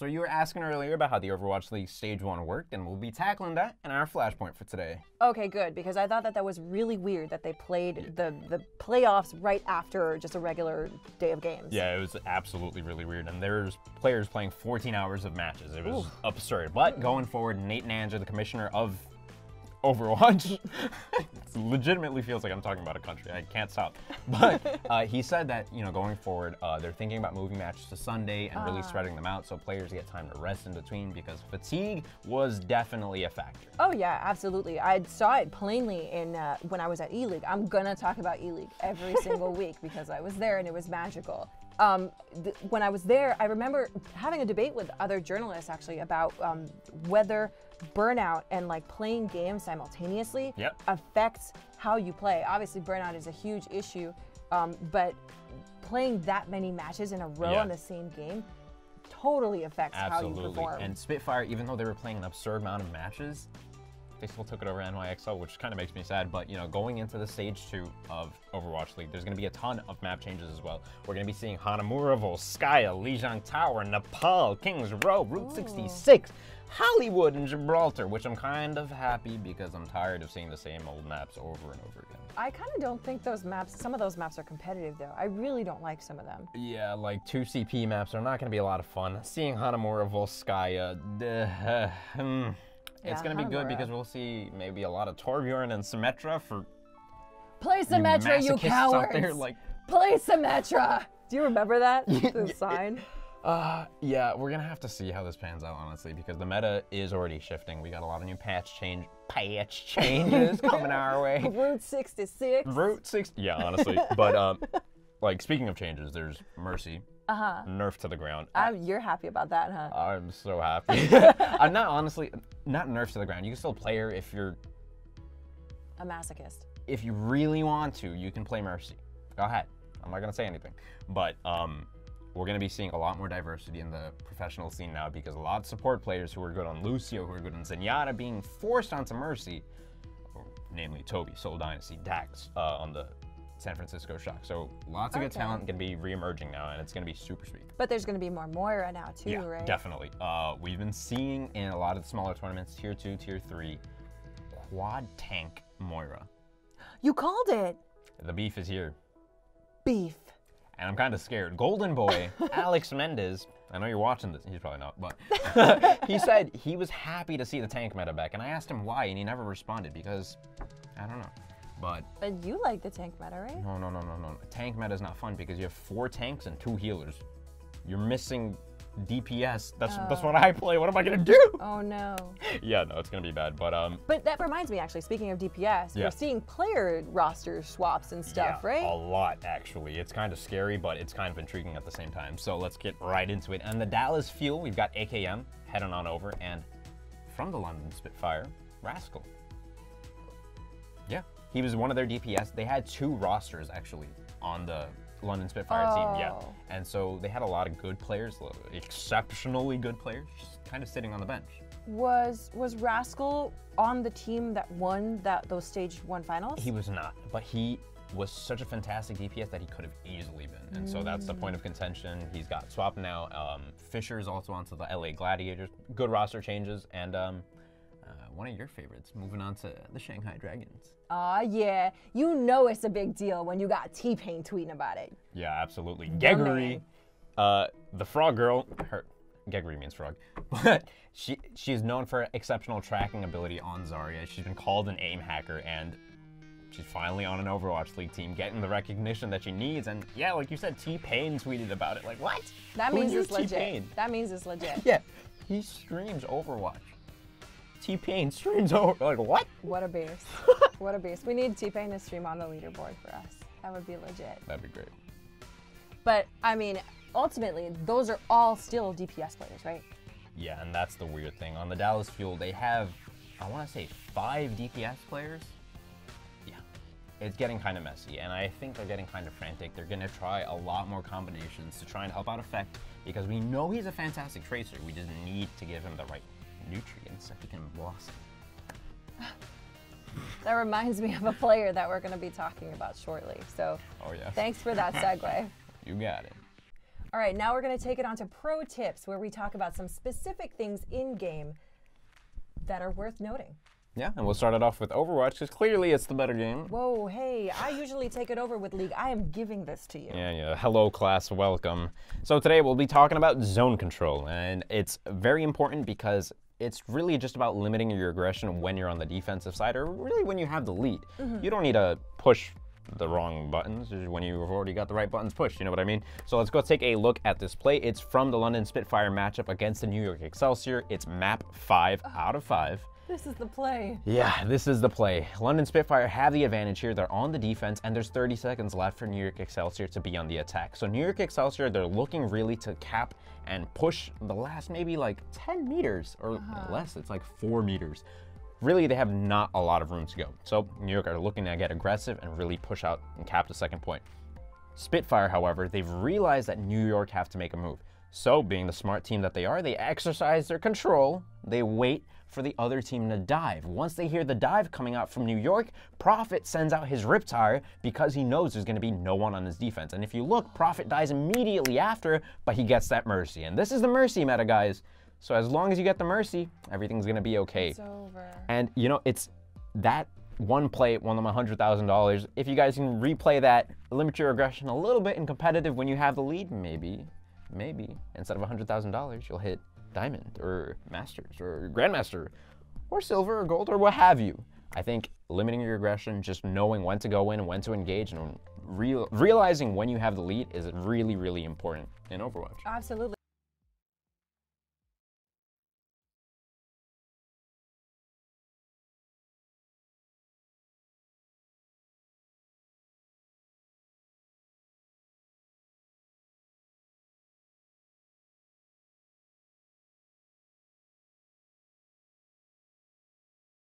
So you were asking earlier about how the Overwatch League Stage 1 worked, and we'll be tackling that in our flashpoint for today. Okay, good, because I thought that was really weird that they played the playoffs right after just a regular day of games. Yeah, it was absolutely really weird, and there's players playing 14 hours of matches. It was absurd. But going forward, Nate Nanja, the commissioner of Overwatch, it legitimately feels like I'm talking about a country. I can't stop. But he said that, you know, going forward, they're thinking about moving matches to Sunday and really spreading them out so players get time to rest in between, because fatigue was definitely a factor. Oh yeah, absolutely. I saw it plainly in when I was at E-League. I'm gonna talk about E-League every single week because I was there and it was magical. When I was there, I remember having a debate with other journalists actually about whether burnout and like playing games simultaneously affects how you play. Obviously, burnout is a huge issue, but playing that many matches in a row on the same game totally affects how you perform. And Spitfire, even though they were playing an absurd amount of matches, they still took it over NYXL, which kind of makes me sad. But, you know, going into the Stage 2 of Overwatch League, there's going to be a ton of map changes as well. We're going to be seeing Hanamura, Volskaya, Lijiang Tower, Nepal, Kings Row, Route 66, Hollywood, and Gibraltar, which I'm kind of happy because I'm tired of seeing the same old maps over and over again. I kind of don't think those maps, some of those maps are competitive though. I really don't like some of them. Yeah, like 2 CP maps are not going to be a lot of fun. Seeing Hanamura, Volskaya, it's going to be good because we'll see maybe a lot of Torbjorn and Symmetra for Play Symmetra, you cowards! Out there, like... Play Symmetra! Do you remember that? The sign? Yeah, we're going to have to see how this pans out, honestly, because the meta is already shifting. We got a lot of new patch changes coming our way. Route 66. Route 60, yeah, honestly. But, like, speaking of changes, there's Mercy. Nerf to the ground. You're happy about that, huh? I'm so happy. I'm not nerf to the ground. You can still play her if you're a masochist. If you really want to, you can play Mercy. Go ahead. I'm not gonna say anything. But we're gonna be seeing a lot more diversity in the professional scene now because a lot of support players who are good on Lucio, who are good on Zenyatta, being forced onto Mercy, namely Toby, Soul Dynasty, Dax on the San Francisco Shock. So lots of good talent going to be re-emerging now, and it's going to be super sweet. But there's going to be more Moira now too, right? Definitely. We've been seeing in a lot of the smaller tournaments, Tier 2, Tier 3, quad tank Moira. You called it! The beef is here. Beef. And I'm kind of scared. Golden Boy, Alex Mendez, I know you're watching this, he's probably not, but he said he was happy to see the tank meta back, and I asked him why, and he never responded because, I don't know. But you like the tank meta, right? No. Tank meta is not fun because you have 4 tanks and 2 healers. You're missing DPS. That's what I play. What am I gonna do? Oh no. Yeah, no, it's gonna be bad. But that reminds me, actually. Speaking of DPS, we're seeing player roster swaps and stuff, right? A lot actually. It's kind of scary, but it's kind of intriguing at the same time. So let's get right into it. And the Dallas Fuel, we've got AKM heading on over, and from the London Spitfire, Rascal. Yeah. He was one of their DPS. They had 2 rosters, actually, on the London Spitfire team, yeah. And so they had a lot of good players, exceptionally good players, just kind of sitting on the bench. Was Rascal on the team that won those Stage 1 finals? He was not, but he was such a fantastic DPS that he could have easily been. And so that's the point of contention. He's got swapped now. Fisher's also onto the LA Gladiators. Good roster changes, and one of your favorites, moving on to the Shanghai Dragons. Yeah. You know it's a big deal when you got T-Pain tweeting about it. Yeah, absolutely. Geguri, the frog girl, Geguri means frog, but she's known for exceptional tracking ability on Zarya. She's been called an aim hacker, and she's finally on an Overwatch League team, getting the recognition that she needs. And yeah, like you said, T-Pain tweeted about it. Like, what? That means it's legit. That means it's legit. Yeah, he streams Overwatch. T-Pain streams over, like what? What a beast. What a beast. We need T-Pain to stream on the leaderboard for us. That would be legit. That'd be great. But, I mean, ultimately, those are all still DPS players, right? Yeah, and that's the weird thing. On the Dallas Fuel, they have, I want to say 5 DPS players. Yeah, it's getting kind of messy, and I think they're getting kind of frantic. They're going to try a lot more combinations to try and help out Effect, because we know he's a fantastic tracer. We just need to give him the right nutrients so he can blossom. That reminds me of a player that we're going to be talking about shortly. So, oh yeah. Thanks for that segue. You got it. All right, now we're going to take it on to pro tips, where we talk about some specific things in-game that are worth noting. Yeah, and we'll start it off with Overwatch, because clearly it's the better game. Whoa, hey, I usually take it over with League. I am giving this to you. Yeah. Hello, class. Welcome. So today we'll be talking about zone control, and it's very important because it's really just about limiting your aggression when you're on the defensive side, or really when you have the lead. You don't need to push the wrong buttons when you've already got the right buttons pushed, you know what I mean? So let's go take a look at this play. It's from the London Spitfire matchup against the New York Excelsior. It's map 5 out of 5. This is the play. Yeah, this is the play. London Spitfire have the advantage here. They're on the defense, and there's 30 seconds left for New York Excelsior to be on the attack. So New York Excelsior, they're looking really to cap and push the last maybe like 10 meters or less. It's like 4 meters. Really, they have not a lot of room to go. So New York are looking to get aggressive and really push out and cap the second point. Spitfire, however, they've realized that New York have to make a move. So, being the smart team that they are, they exercise their control. They wait for the other team to dive. Once they hear the dive coming out from New York, Prophet sends out his Riptire because he knows there's going to be no one on his defense. And if you look, Prophet dies immediately after, but he gets that Mercy. And this is the Mercy meta, guys. So as long as you get the Mercy, everything's going to be okay. It's over. And, you know, it's that one play won them $100,000. If you guys can replay that, limit your aggression a little bit in competitive when you have the lead, maybe instead of $100,000, you'll hit Diamond or Masters or Grandmaster or Silver or Gold or what have you. I think limiting your aggression, just knowing when to go in, when to engage, and realizing when you have the lead is really, really important in Overwatch. Absolutely.